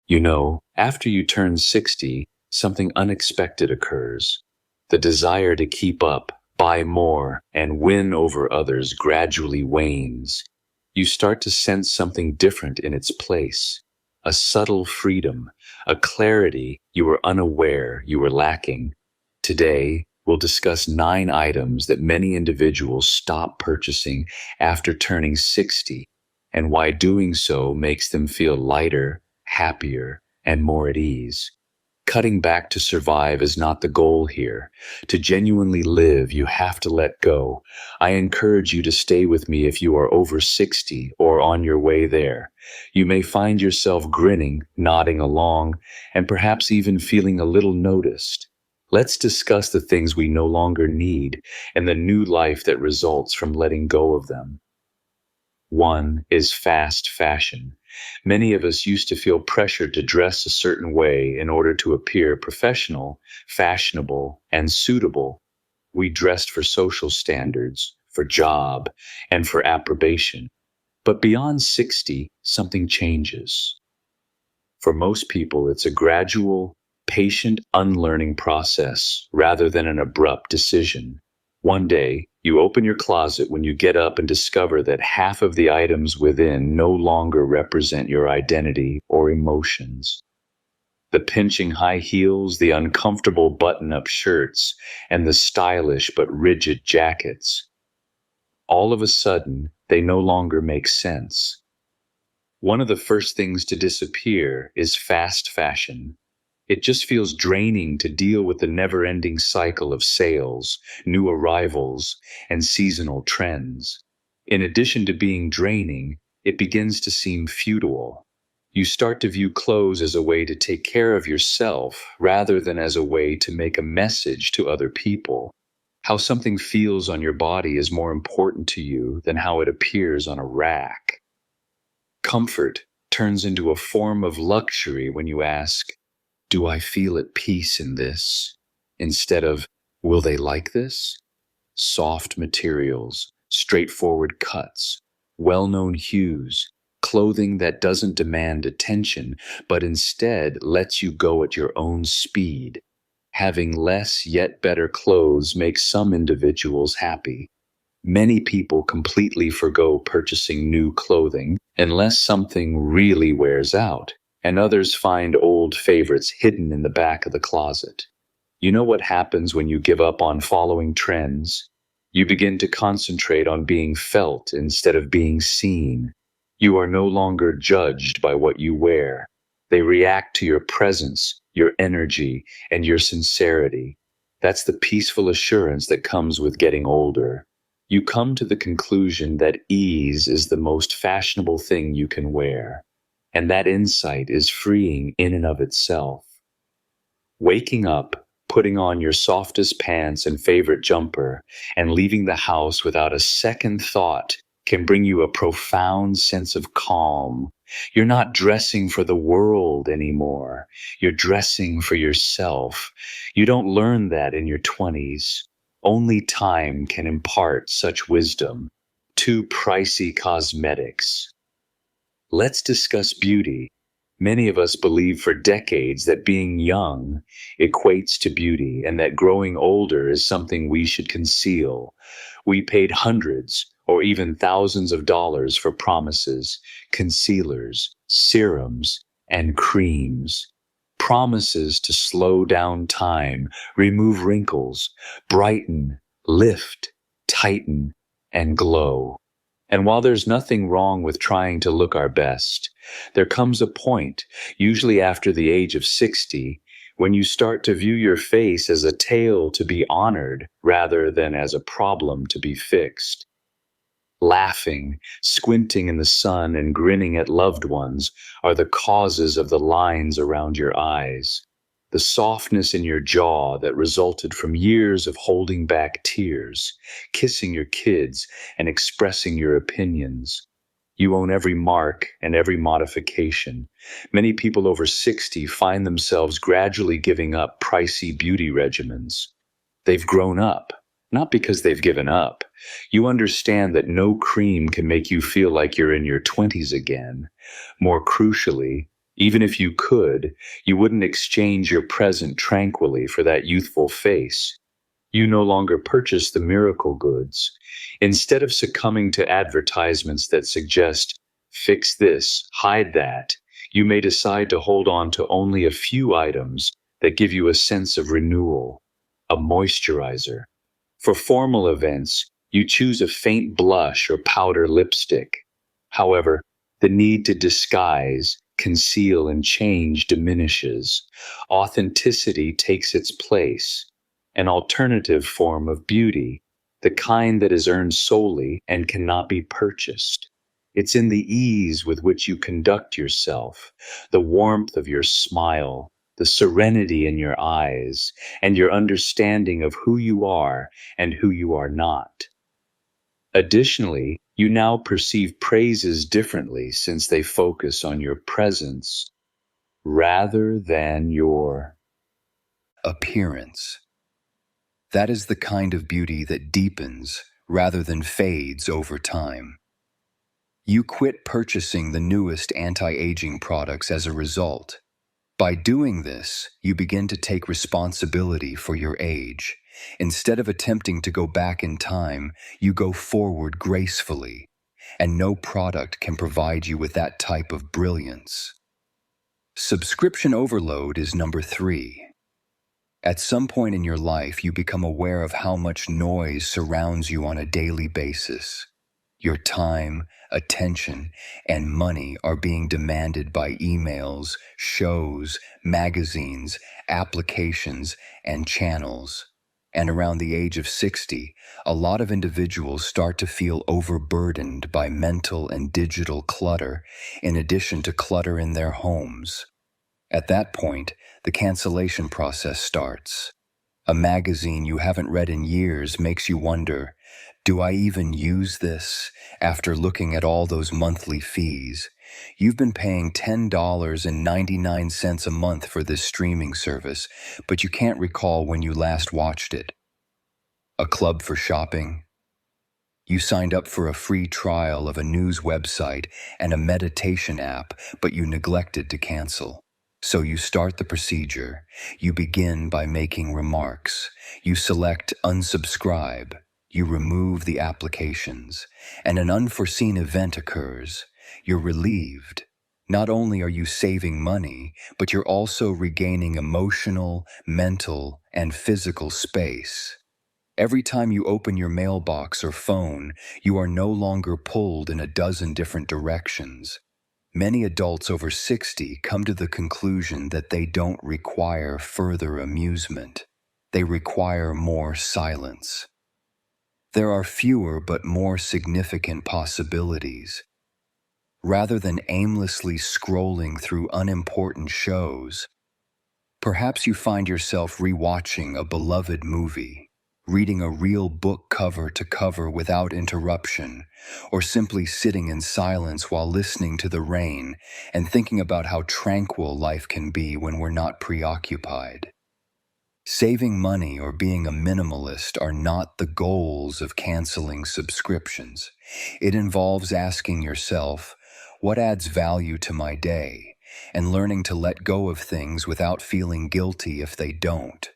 You know, after you turn 60, something unexpected occurs. The desire to keep up, buy more, and win over others gradually wanes. You start to sense something different in its place. A subtle freedom, a clarity you were unaware you were lacking. Today, we'll discuss 9 items that many individuals stop purchasing after turning 60, and why doing so makes them feel lighter, happier, and more at ease. Cutting back to survive is not the goal here. To genuinely live, you have to let go. I encourage you to stay with me if you are over 60 or on your way there. You may find yourself grinning, nodding along, and perhaps even feeling a little noticed. Let's discuss the things we no longer need and the new life that results from letting go of them. One is fast fashion. Many of us used to feel pressured to dress a certain way in order to appear professional, fashionable, and suitable. We dressed for social standards, for job, and for approbation. But beyond 60, something changes. For most people, it's a gradual, patient unlearning process rather than an abrupt decision. One day, you open your closet when you get up and discover that half of the items within no longer represent your identity or emotions. The pinching high heels, the uncomfortable button-up shirts, and the stylish but rigid jackets. All of a sudden, they no longer make sense. One of the first things to disappear is fast fashion. It just feels draining to deal with the never-ending cycle of sales, new arrivals, and seasonal trends. In addition to being draining, it begins to seem futile. You start to view clothes as a way to take care of yourself rather than as a way to make a message to other people. How something feels on your body is more important to you than how it appears on a rack. Comfort turns into a form of luxury when you ask, "Do I feel at peace in this?" instead of, "Will they like this?" Soft materials, straightforward cuts, well-known hues, clothing that doesn't demand attention, but instead lets you go at your own speed. Having less yet better clothes makes some individuals happy. Many people completely forgo purchasing new clothing unless something really wears out, and others find old favorites hidden in the back of the closet. You know what happens when you give up on following trends? You begin to concentrate on being felt instead of being seen. You are no longer judged by what you wear. They react to your presence, your energy, and your sincerity. That's the peaceful assurance that comes with getting older. You come to the conclusion that ease is the most fashionable thing you can wear. And that insight is freeing in and of itself. Waking up, putting on your softest pants and favorite jumper, and leaving the house without a second thought can bring you a profound sense of calm. You're not dressing for the world anymore. You're dressing for yourself. You don't learn that in your 20s. Only time can impart such wisdom. 2 pricey cosmetics. Let's discuss beauty. Many of us believe for decades that being young equates to beauty and that growing older is something we should conceal. We paid hundreds or even thousands of dollars for promises, concealers, serums, and creams. Promises to slow down time, remove wrinkles, brighten, lift, tighten, and glow. And while there's nothing wrong with trying to look our best, there comes a point, usually after the age of 60, when you start to view your face as a tale to be honored rather than as a problem to be fixed. Laughing, squinting in the sun, and grinning at loved ones are the causes of the lines around your eyes. The softness in your jaw that resulted from years of holding back tears, kissing your kids, and expressing your opinions. You own every mark and every modification. Many people over 60 find themselves gradually giving up pricey beauty regimens. They've grown up, not because they've given up. You understand that no cream can make you feel like you're in your 20s again. More crucially, Even if you could, you wouldn't exchange your present tranquilly for that youthful face. You no longer purchase the miracle goods. Instead of succumbing to advertisements that suggest, fix this, hide that, you may decide to hold on to only a few items that give you a sense of renewal. A moisturizer. For formal events, you choose a faint blush or powder lipstick. However, the need to disguise, conceal, and change diminishes. Authenticity takes its place, an alternative form of beauty, the kind that is earned solely and cannot be purchased. It's in the ease with which you conduct yourself, the warmth of your smile, the serenity in your eyes, and your understanding of who you are and who you are not. Additionally, you now perceive praises differently since they focus on your presence rather than your appearance. That is the kind of beauty that deepens rather than fades over time. You quit purchasing the newest anti-aging products as a result. By doing this, you begin to take responsibility for your age. Instead of attempting to go back in time, you go forward gracefully, and no product can provide you with that type of brilliance. Subscription overload is number 3. At some point in your life, you become aware of how much noise surrounds you on a daily basis. Your time, attention, and money are being demanded by emails, shows, magazines, applications, and channels. And around the age of 60, a lot of individuals start to feel overburdened by mental and digital clutter, in addition to clutter in their homes. At that point, the cancellation process starts. A magazine you haven't read in years makes you wonder, do I even use this? After looking at all those monthly fees, you've been paying $10.99 a month for this streaming service, but you can't recall when you last watched it. A club for shopping? You signed up for a free trial of a news website and a meditation app, but you neglected to cancel. So you start the procedure. You begin by making remarks. You select unsubscribe. You remove the applications, and an unforeseen event occurs. You're relieved. Not only are you saving money, but you're also regaining emotional, mental, and physical space. Every time you open your mailbox or phone, you are no longer pulled in a dozen different directions. Many adults over 60 come to the conclusion that they don't require further amusement. They require more silence. There are fewer but more significant possibilities. Rather than aimlessly scrolling through unimportant shows, perhaps you find yourself rewatching a beloved movie, reading a real book cover to cover without interruption, or simply sitting in silence while listening to the rain and thinking about how tranquil life can be when we're not preoccupied. Saving money or being a minimalist are not the goals of canceling subscriptions. It involves asking yourself, what adds value to my day, and learning to let go of things without feeling guilty if they don't.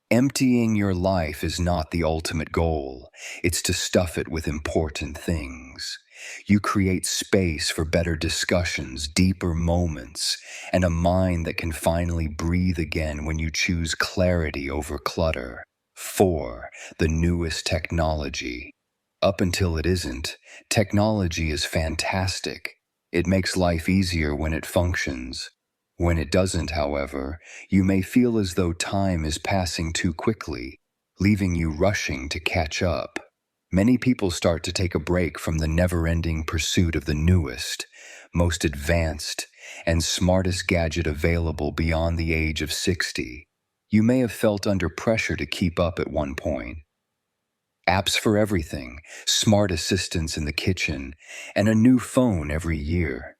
Emptying your life is not the ultimate goal. It's to stuff it with important things. You create space for better discussions, deeper moments, and a mind that can finally breathe again when you choose clarity over clutter. 4. The newest technology. Up until it isn't, technology is fantastic. It makes life easier when it functions. When it doesn't, however, you may feel as though time is passing too quickly, leaving you rushing to catch up. Many people start to take a break from the never-ending pursuit of the newest, most advanced, and smartest gadget available beyond the age of 60. You may have felt under pressure to keep up at one point. Apps for everything, smart assistants in the kitchen, and a new phone every year.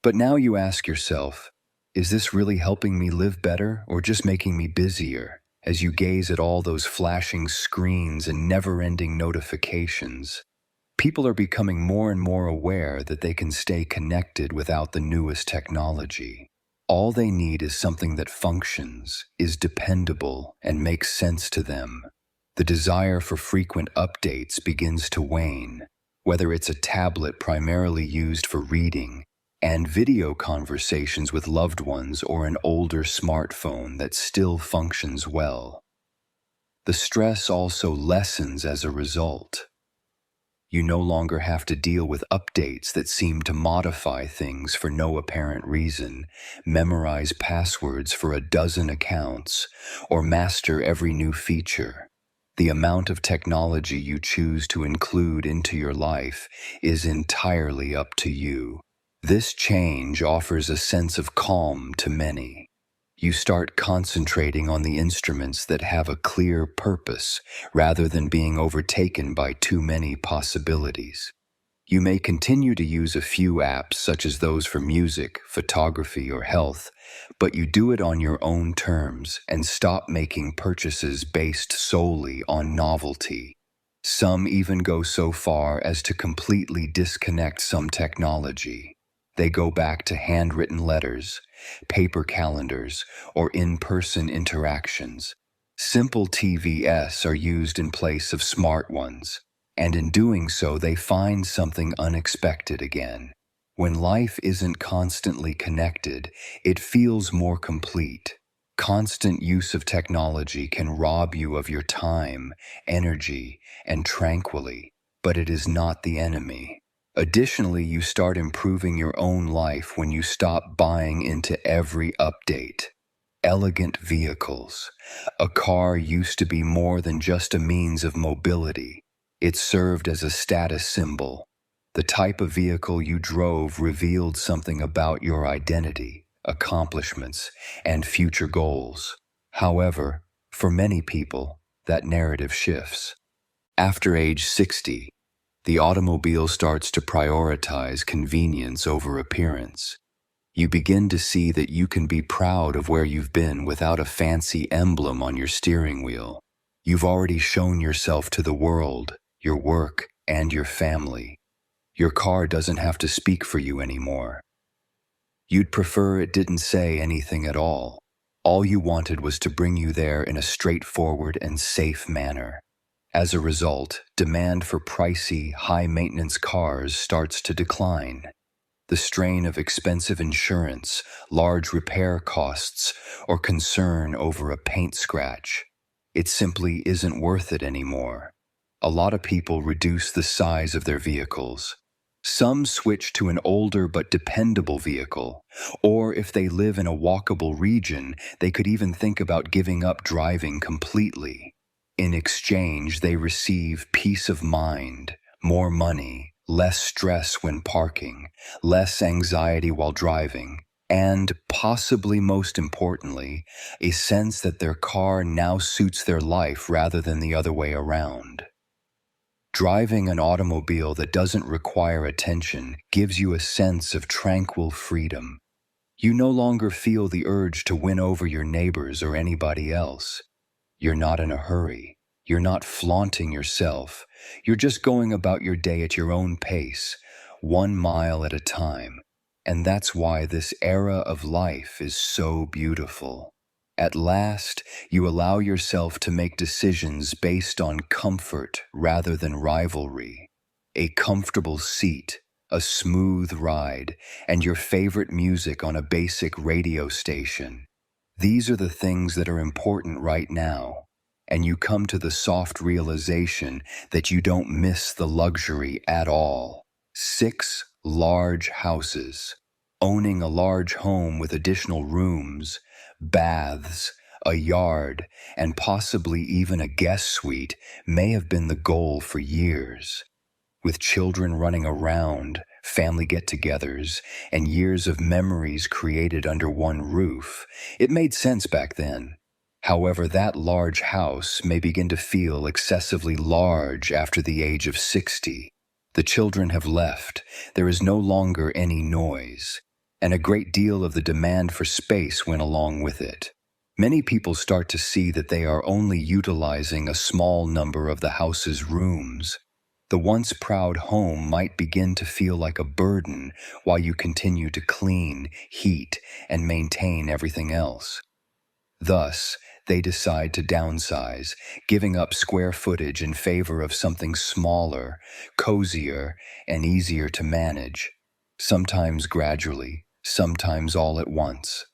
But now you ask yourself, is this really helping me live better or just making me busier? As you gaze at all those flashing screens and never-ending notifications, People are becoming more and more aware that they can stay connected without the newest technology. All they need is something that functions, is dependable, and makes sense to them. The desire for frequent updates begins to wane, whether it's a tablet primarily used for reading and video conversations with loved ones or an older smartphone that still functions well. The stress also lessens as a result. You no longer have to deal with updates that seem to modify things for no apparent reason, memorize passwords for a dozen accounts, or master every new feature. The amount of technology you choose to include into your life is entirely up to you. This change offers a sense of calm to many. You start concentrating on the instruments that have a clear purpose rather than being overtaken by too many possibilities. You may continue to use a few apps such as those for music, photography, or health, but you do it on your own terms and stop making purchases based solely on novelty. Some even go so far as to completely disconnect some technology. They go back to handwritten letters, paper calendars, or in-person interactions. Simple TVS are used in place of smart ones, and in doing so they find something unexpected again. When life isn't constantly connected, it feels more complete. Constant use of technology can rob you of your time, energy, and tranquility, but it is not the enemy. Additionally, you start improving your own life when you stop buying into every update. Elegant vehicles. A car used to be more than just a means of mobility. It served as a status symbol. The type of vehicle you drove revealed something about your identity, accomplishments, and future goals. However, for many people, that narrative shifts. After age 60, the automobile starts to prioritize convenience over appearance. You begin to see that you can be proud of where you've been without a fancy emblem on your steering wheel. You've already shown yourself to the world, your work, and your family. Your car doesn't have to speak for you anymore. You'd prefer it didn't say anything at all. All you wanted was to bring you there in a straightforward and safe manner. As a result, demand for pricey, high-maintenance cars starts to decline. The strain of expensive insurance, large repair costs, or concern over a paint scratch. It simply isn't worth it anymore. A lot of people reduce the size of their vehicles. Some switch to an older but dependable vehicle, or if they live in a walkable region, they could even think about giving up driving completely. In exchange, they receive peace of mind, more money, less stress when parking, less anxiety while driving, and, possibly most importantly, a sense that their car now suits their life rather than the other way around. Driving an automobile that doesn't require attention gives you a sense of tranquil freedom. You no longer feel the urge to win over your neighbors or anybody else. You're not in a hurry. You're not flaunting yourself. You're just going about your day at your own pace, 1 mile at a time. And that's why this era of life is so beautiful. At last, you allow yourself to make decisions based on comfort rather than rivalry. A comfortable seat, a smooth ride, and your favorite music on a basic radio station. These are the things that are important right now, and you come to the soft realization that you don't miss the luxury at all. 6 large houses. Owning a large home with additional rooms, baths, a yard, and possibly even a guest suite may have been the goal for years. With children running around, family get-togethers, and years of memories created under one roof, it made sense back then. However, that large house may begin to feel excessively large after the age of 60. The children have left, there is no longer any noise, and a great deal of the demand for space went along with it. Many people start to see that they are only utilizing a small number of the house's rooms. The once proud home might begin to feel like a burden while you continue to clean, heat, and maintain everything else. Thus, they decide to downsize, giving up square footage in favor of something smaller, cozier, and easier to manage, sometimes gradually, sometimes all at once.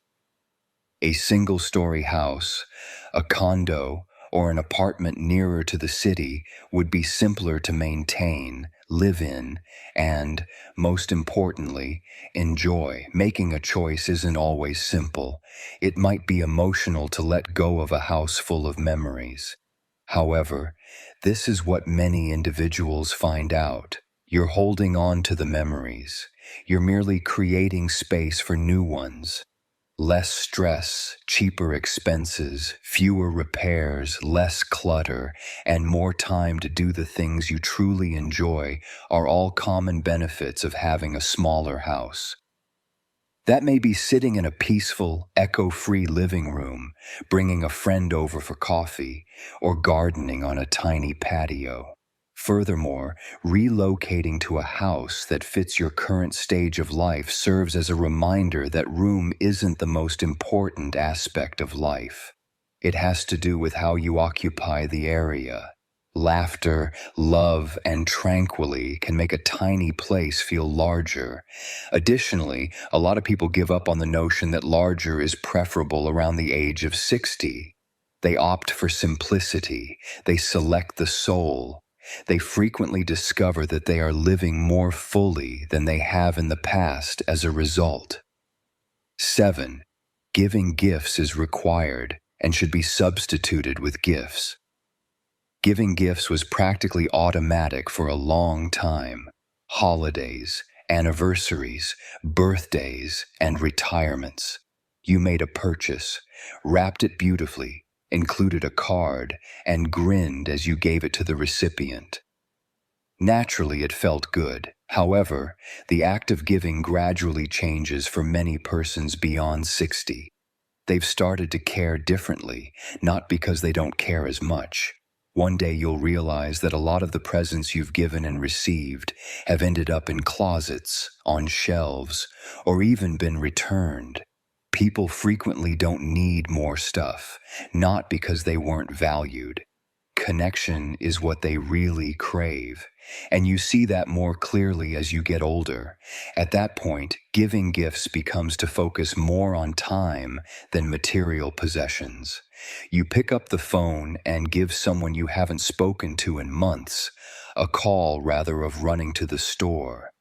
A single-story house, a condo, or an apartment nearer to the city would be simpler to maintain, live in, and, most importantly, enjoy. Making a choice isn't always simple. It might be emotional to let go of a house full of memories. However, this is what many individuals find out. You're holding on to the memories. You're merely creating space for new ones. Less stress, cheaper expenses, fewer repairs, less clutter, and more time to do the things you truly enjoy are all common benefits of having a smaller house. That may be sitting in a peaceful, echo-free living room, bringing a friend over for coffee, or gardening on a tiny patio. Furthermore, relocating to a house that fits your current stage of life serves as a reminder that room isn't the most important aspect of life. It has to do with how you occupy the area. Laughter, love, and tranquility can make a tiny place feel larger. Additionally, a lot of people give up on the notion that larger is preferable around the age of 60. They opt for simplicity. They select the soul. They frequently discover that they are living more fully than they have in the past as a result. 7. Giving gifts is required and should be substituted with gifts. Giving gifts was practically automatic for a long time. Holidays, anniversaries, birthdays, and retirements. You made a purchase, wrapped it beautifully, included a card, and grinned as you gave it to the recipient. Naturally, it felt good. However, the act of giving gradually changes for many persons beyond 60. They've started to care differently, not because they don't care as much. One day you'll realize that a lot of the presents you've given and received have ended up in closets, on shelves, or even been returned. People frequently don't need more stuff, not because they weren't valued. Connection is what they really crave, and you see that more clearly as you get older. At that point, giving gifts becomes to focus more on time than material possessions. You pick up the phone and give someone you haven't spoken to in months a call rather of running to the store.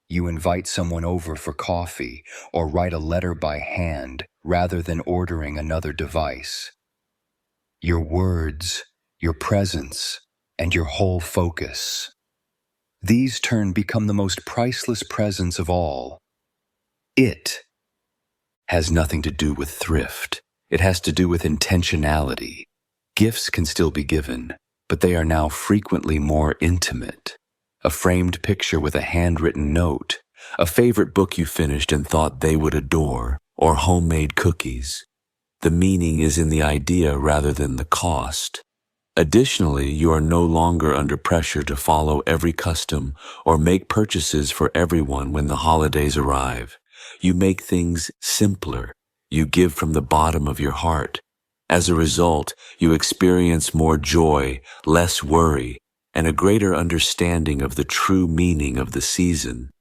You invite someone over for coffee or write a letter by hand rather than ordering another device. Your words, your presence, and your whole focus. These become the most priceless presents of all. It has nothing to do with thrift. It has to do with intentionality. Gifts can still be given, but they are now frequently more intimate. A framed picture with a handwritten note, a favorite book you finished and thought they would adore, or homemade cookies. The meaning is in the idea rather than the cost. Additionally, you are no longer under pressure to follow every custom or make purchases for everyone when the holidays arrive. You make things simpler. You give from the bottom of your heart. As a result, you experience more joy, less worry, and a greater understanding of the true meaning of the season.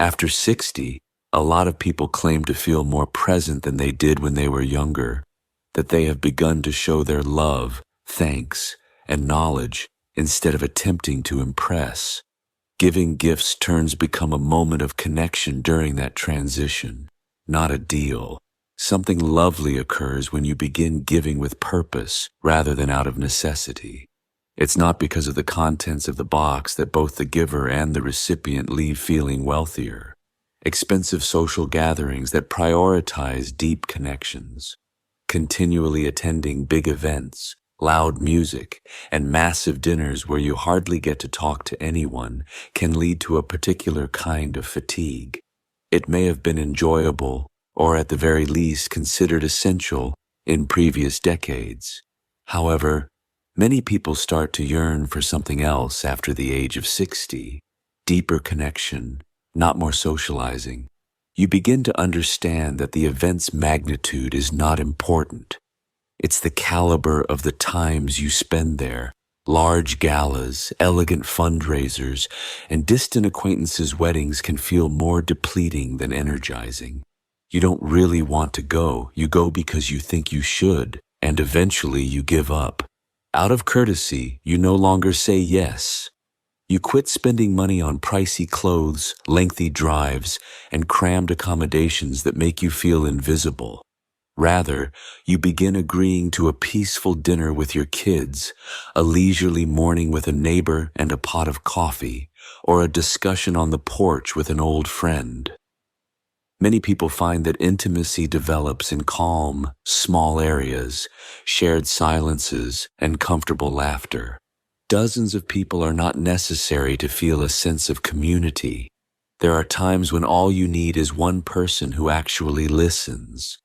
After 60, a lot of people claim to feel more present than they did when they were younger, that they have begun to show their love, thanks, and knowledge instead of attempting to impress. Giving gifts become a moment of connection during that transition, not a deal. Something lovely occurs when you begin giving with purpose rather than out of necessity. It's not because of the contents of the box that both the giver and the recipient leave feeling wealthier. Expensive social gatherings that prioritize deep connections. Continually attending big events, loud music, and massive dinners where you hardly get to talk to anyone can lead to a particular kind of fatigue. It may have been enjoyable, or at the very least considered essential, in previous decades. However, Many people start to yearn for something else after the age of 60, deeper connection, not more socializing. You begin to understand that the event's magnitude is not important. It's the caliber of the times you spend there. Large galas, elegant fundraisers, and distant acquaintances' weddings can feel more depleting than energizing. You don't really want to go. You go because you think you should, and eventually you give up. Out of courtesy, you no longer say yes. You quit spending money on pricey clothes, lengthy drives, and crammed accommodations that make you feel invisible. Rather, you begin agreeing to a peaceful dinner with your kids, a leisurely morning with a neighbor and a pot of coffee, or a discussion on the porch with an old friend. Many people find that intimacy develops in calm, small areas, shared silences, and comfortable laughter. Dozens of people are not necessary to feel a sense of community. There are times when all you need is one person who actually listens.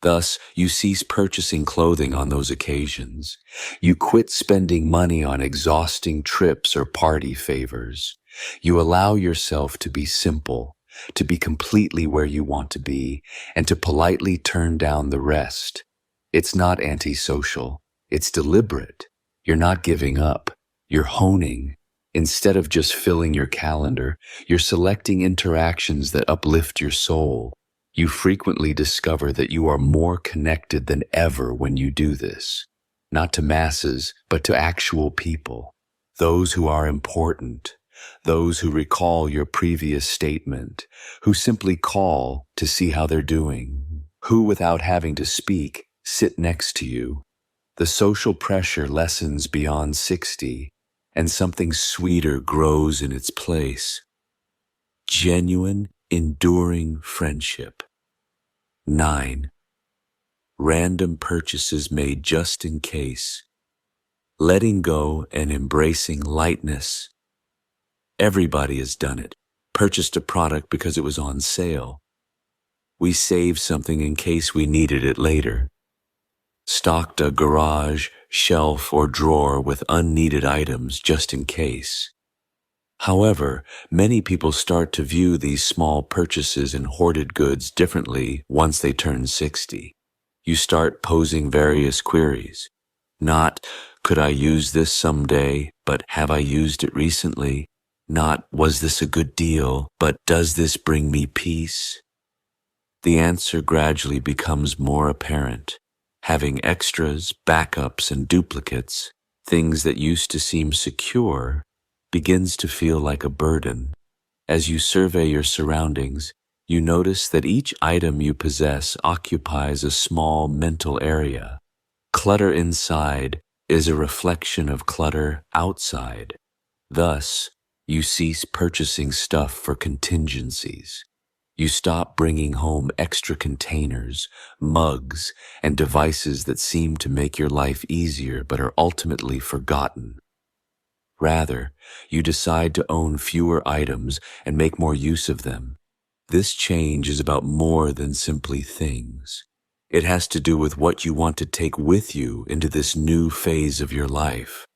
Thus, you cease purchasing clothing on those occasions. You quit spending money on exhausting trips or party favors. You allow yourself to be simple, to be completely where you want to be, and to politely turn down the rest. It's not antisocial. It's deliberate. You're not giving up. You're honing. Instead of just filling your calendar, you're selecting interactions that uplift your soul. You frequently discover that you are more connected than ever when you do this, not to masses, but to actual people, those who are important, those who recall your previous statement, who simply call to see how they're doing, who, without having to speak, sit next to you. The social pressure lessens beyond 60, and something sweeter grows in its place. Genuine, enduring friendship. 9. Random purchases made just in case. Letting go and embracing lightness. Everybody has done it. Purchased a product because it was on sale. We saved something in case we needed it later. Stocked a garage, shelf, or drawer with unneeded items just in case. However, many people start to view these small purchases and hoarded goods differently once they turn 60. You start posing various queries. Not, could I use this someday, but have I used it recently? Not, was this a good deal, but does this bring me peace? The answer gradually becomes more apparent. Having extras, backups, and duplicates, things that used to seem secure, begins to feel like a burden. As you survey your surroundings, you notice that each item you possess occupies a small mental area. Clutter inside is a reflection of clutter outside. Thus, you cease purchasing stuff for contingencies. You stop bringing home extra containers, mugs, and devices that seem to make your life easier but are ultimately forgotten. Rather, you decide to own fewer items and make more use of them. This change is about more than simply things. It has to do with what you want to take with you into this new phase of your life.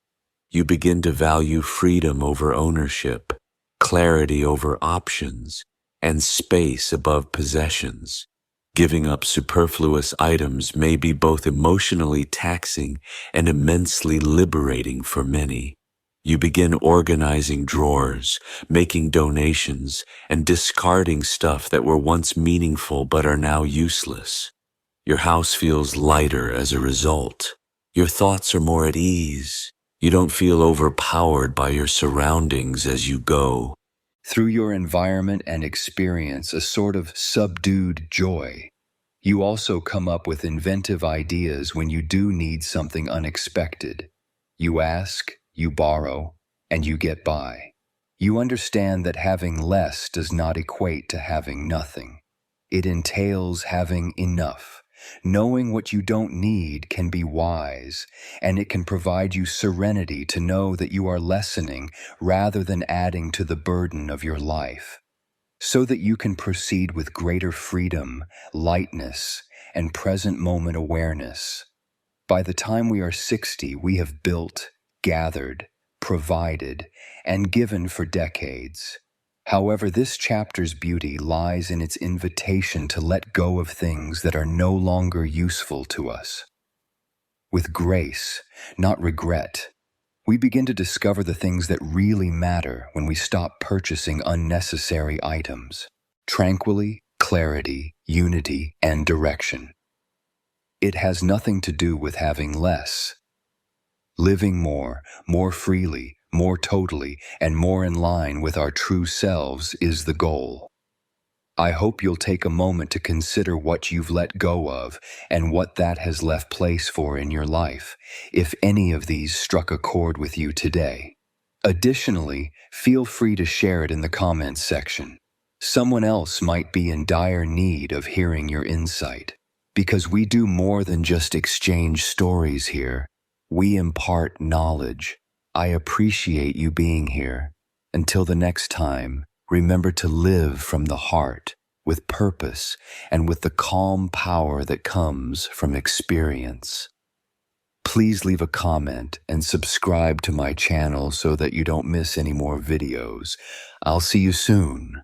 You begin to value freedom over ownership, clarity over options, and space above possessions. Giving up superfluous items may be both emotionally taxing and immensely liberating for many. You begin organizing drawers, making donations, and discarding stuff that were once meaningful but are now useless. Your house feels lighter as a result. Your thoughts are more at ease. You don't feel overpowered by your surroundings as you go. Through your environment and experience a sort of subdued joy. You also come up with inventive ideas when you do need something unexpected. You ask, you borrow, and you get by. You understand that having less does not equate to having nothing. It entails having enough. Knowing what you don't need can be wise, and it can provide you serenity to know that you are lessening rather than adding to the burden of your life, so that you can proceed with greater freedom, lightness, and present moment awareness. By the time we are 60, we have built, gathered, provided, and given for decades. However, this chapter's beauty lies in its invitation to let go of things that are no longer useful to us. With grace, not regret, we begin to discover the things that really matter when we stop purchasing unnecessary items. Tranquility, clarity, unity, and direction. It has nothing to do with having less. Living more freely, more totally, and more in line with our true selves is the goal. I hope you'll take a moment to consider what you've let go of and what that has left place for in your life, if any of these struck a chord with you today. Additionally, feel free to share it in the comments section. Someone else might be in dire need of hearing your insight. Because we do more than just exchange stories here. We impart knowledge. I appreciate you being here. Until the next time, remember to live from the heart, with purpose, and with the calm power that comes from experience. Please leave a comment and subscribe to my channel so that you don't miss any more videos. I'll see you soon.